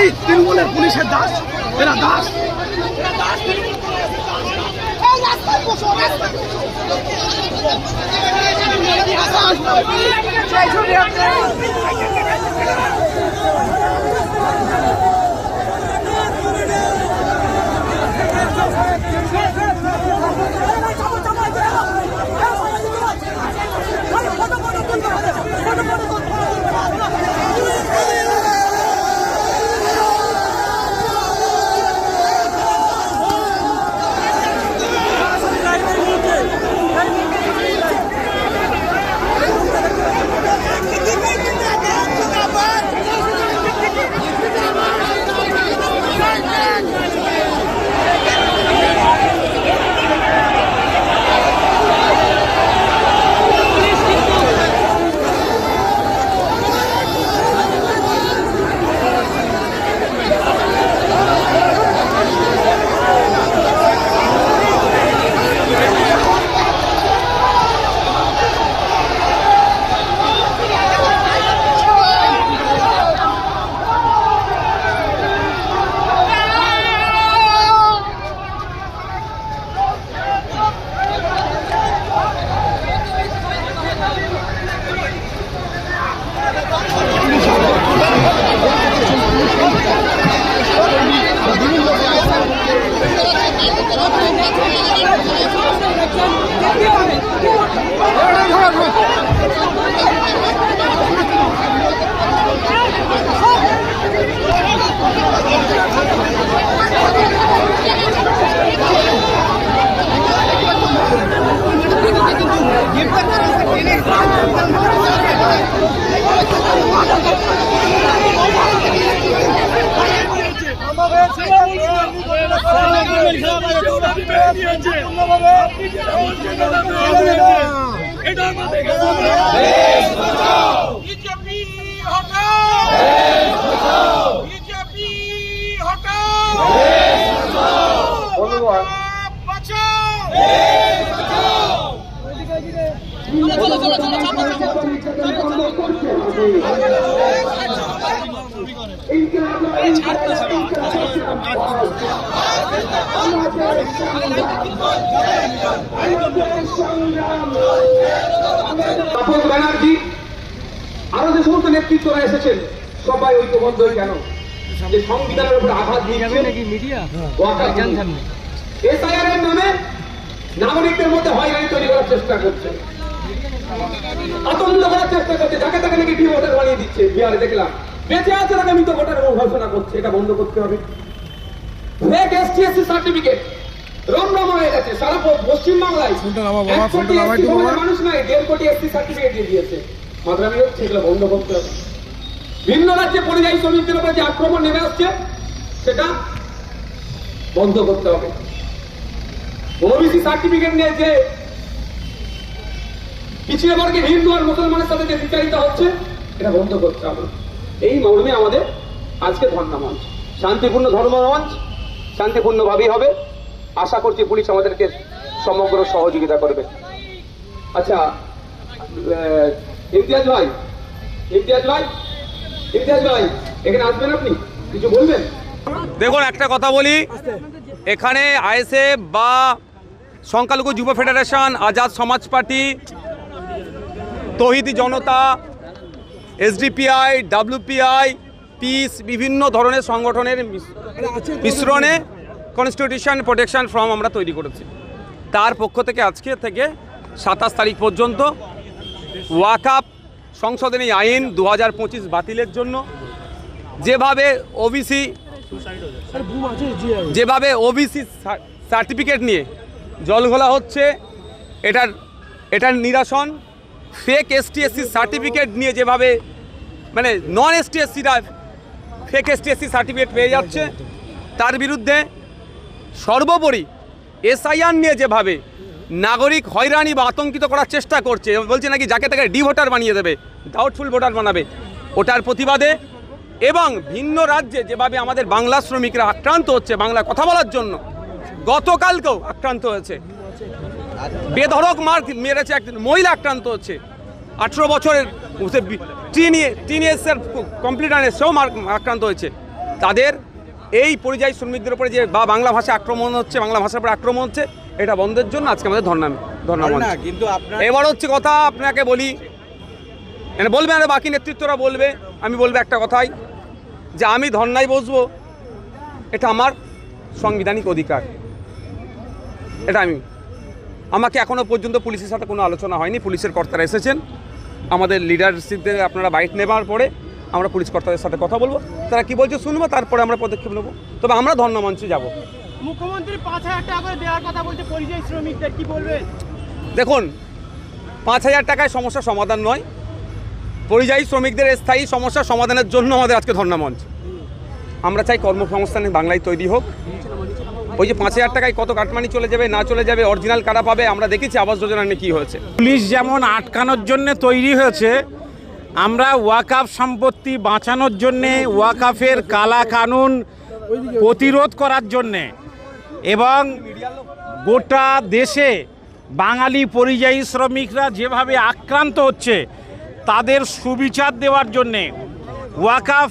এই তৃণমূলের পুলিশের দাস, এরা দাস। তাপস ব্যানার্জি আরো যে সমস্ত নেতৃত্বরা এসেছেন সবাই ঐক্যবদ্ধ কেন যে সংবিধানের উপর আঘাত দিচ্ছে এসআইআর এর নামে নাগরিকদের মধ্যে হয়রানি তৈরি করার চেষ্টা করছে, আতঙ্ক করার চেষ্টা করছে, যাকে তাকে নাকি ভোটার বানিয়ে দিচ্ছে। বিহারে দেখলাম বেঁচে আছে তাকে মৃত ভোটার ঘোষণা করছে। এটা বন্ধ করতে হবে। ফেক এসটিএসসি সার্টিফিকেট রমরমা হয়ে গেছে সারা পশ্চিমবাংলায়। 1 কোটি মানুষ নাই, 1.5 কোটি এসটি সার্টিফিকেট দিয়ে দিয়েছে। মাদ্রামি হচ্ছে, এগুলো বন্ধ করতে হবে। ভিন্ন রাজ্যে পরিযায়ী শ্রমিকদের উপরে যে আক্রমণ নেমে আসছে সেটা বন্ধ করতে হবে। ওবিসি সার্টিফিকেট নিয়ে যে পিছিয়ে বর্গের হিন্দু আর মুসলমানের সাথে যে বিচারিত হচ্ছে এটা বন্ধ করতে হবে। এই মর্মে আমাদের আজকে ধর্ণা মঞ্চ, শান্তিপূর্ণ ধর্ম মঞ্চ, শান্তিপূর্ণভাবেই হবে। আশা করছি পুলিশ আমাদেরকে সমগ্র সহযোগিতা করবে। আচ্ছা ইমতিয়াজ ভাই, ইমতিয়াজ ভাই, ইমতিয়াজ ভাই এখানে আসবেন, আপনি কিছু বলবেন? দেখুন, একটা কথা বলি, এখানে আইএসএফ বা সংখ্যালঘু যুব ফেডারেশন, আজাদ সমাজ পার্টি, তৌহিদি জনতা, এসডিপিআই, ডাব্লিউপিআই, পিস, বিভিন্ন ধরনের সংগঠনের মিশ্রণে কনস্টিটিউশন প্রোটেকশন ফর্ম আমরা তৈরি করেছি। তার পক্ষ থেকে আজকে থেকে 27 তারিখ পর্যন্ত ওয়াকফ সংশোধনী আইন 2025 বাতিলের জন্য যেভাবে ওবিসি সার্টিফিকেট নিয়ে জলঘোলা হচ্ছে, এটার নিরসন, ফেক এসটিএসসি সার্টিফিকেট নিয়ে যেভাবে মানে নন এসটিএসসিরা ফেক এসটিএসসি সার্টিফিকেট পেয়ে যাচ্ছে, তার বিরুদ্ধে সর্বোপরি এসআইআর নিয়ে যেভাবে নাগরিক হয়রানি বা আতঙ্কিত করার চেষ্টা করছে, বলছে নাকি যাকে তাকে ডি ভোটার বানিয়ে দেবে, ডাউটফুল ভোটার বানাবে, ওটার প্রতিবাদে এবং ভিন্ন রাজ্যে যেভাবে আমাদের বাংলা শ্রমিকরা আক্রান্ত হচ্ছে বাংলা কথা বলার জন্য, গতকালকেও আক্রান্ত হয়েছে, বেধড়ক মার মেরেছে, এক মহিলা আক্রান্ত হচ্ছে, 18 বছরের টিনেজার কমপ্লিট সেও আক্রান্ত হয়েছে। তাদের এই পরিযায়ী শ্রমিকদের উপরে যে বা বাংলা ভাষা আক্রমণ হচ্ছে, বাংলা ভাষার উপরে আক্রমণ হচ্ছে, এটা বন্ধের জন্য আজকে আমাদের ধর্ণা। কিন্তু আপনার এবার হচ্ছে কথা আপনাকে বলি, মানে বলবে আর বাকি নেতৃত্বরা বলবে, আমি বলবো একটা কথাই, যে আমি ধর্নায় বসবো, এটা আমার সাংবিধানিক অধিকার। এটা আমাকে এখনও পর্যন্ত পুলিশের সাথে কোনো আলোচনা হয়নি। পুলিশের কর্তারা এসেছেন, আমাদের লিডারশিপদের আপনারা বাইট নেবার পরে আমরা পুলিশ কর্তাদের সাথে কথা বলবো, তারা কি বলছে শুনবো, তারপরে আমরা পদক্ষেপ নেবো। তবে আমরা ধর্ণা মঞ্চে যাব। মুখ্যমন্ত্রী 5,000 টাকা করে দেওয়ার কথা বলছে পরিযায়ী শ্রমিকদের, কি বলবেন? দেখুন, 5,000 টাকায় সমস্যার সমাধান নয়। পরিযায়ী শ্রমিকদের স্থায়ী সমস্যার সমাধানের জন্য আমাদের আজকে ধর্ণা মঞ্চ। আমরা চাই কর্মসংস্থান বাংলায় তৈরি হোক। ওই যে 5,000 টাকায় কত কাটমানি চলে যাবে না চলে যাবে, অরিজিনাল কারা পাবে, আমরা দেখেছি আবাস যোজনা নিয়ে কী হয়েছে। পুলিশ যেমন আটকানোর জন্য তৈরি হয়েছে, আমরা ওয়াকফ সম্পত্তি বাঁচানোর জন্যে, ওয়াকফের কালা কানুন প্রতিরোধ করার জন্যে এবং গোটা দেশে বাঙালি পরিযায়ী শ্রমিকরা যেভাবে আক্রান্ত হচ্ছে তাদের সুবিচার দেওয়ার জন্যে, ওয়াকফ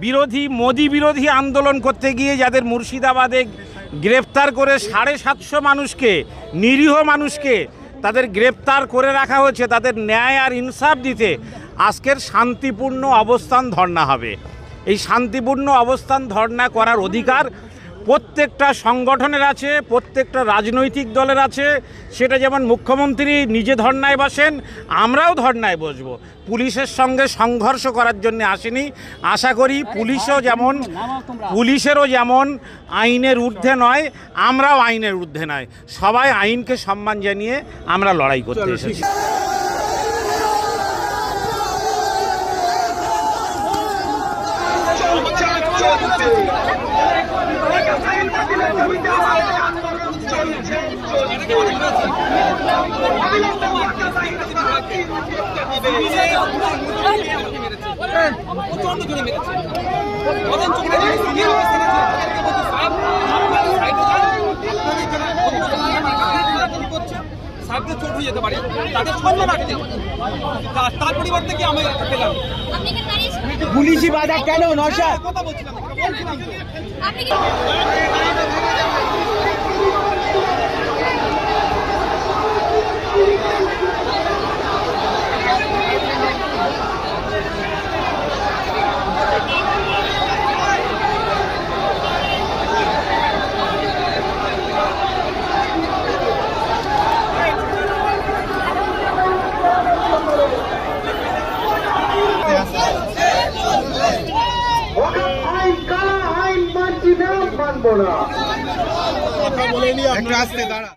বিরোধী মোদি বিরোধী আন্দোলন করতে গিয়ে যাদের মুর্শিদাবাদে গ্রেপ্তার করে 750 মানুষকে, নিরীহ মানুষকে তাদের গ্রেপ্তার করে রাখা হয়েছে, তাদের ন্যায় আর ইনসাফ দিতে আজকের শান্তিপূর্ণ অবস্থান ধর্ণা হবে। এই শান্তিপূর্ণ অবস্থান ধর্ণা করার অধিকার প্রত্যেকটা সংগঠনের আছে, প্রত্যেকটা রাজনৈতিক দলের আছে। সেটা যেমন মুখ্যমন্ত্রী নিজে ধর্নায় বসেন, আমরাও ধর্নায় বসবো। পুলিশের সঙ্গে সংঘর্ষ করার জন্য আসেনি। আশা করি পুলিশেরও যেমন আইনের ঊর্ধ্বে নয়, আমরাও আইনের ঊর্ধ্বে নয়। সবাই আইনকে সম্মান জানিয়ে আমরা লড়াই করতে এসেছি। তার পরিবর্তে কি আমি পেলাম পুলিশি বাধা কেন? নশা কথা বলছিলাম। একটু আসতে দাঁড়া।